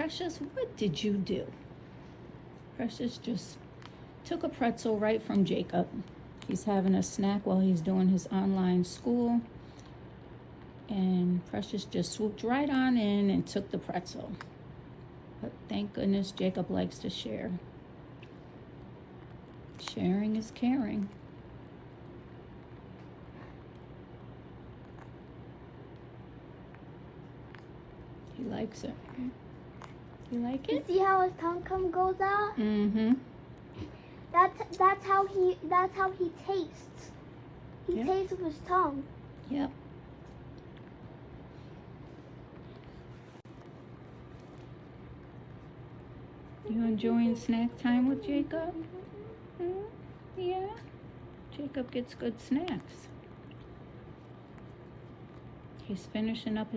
Precious, what did you do? Precious just took a pretzel right from Jacob. He's having a snack while he's doing his online school. And Precious just swooped right on in and took the pretzel. But thank goodness Jacob likes to share. Sharing is caring. He likes it. You like You it? see how his tongue goes out? Mm-hmm. That's how he tastes. He Yep. tastes with his tongue. Yep. You enjoying snack time with Jacob? Yeah. Jacob gets good snacks. He's finishing up his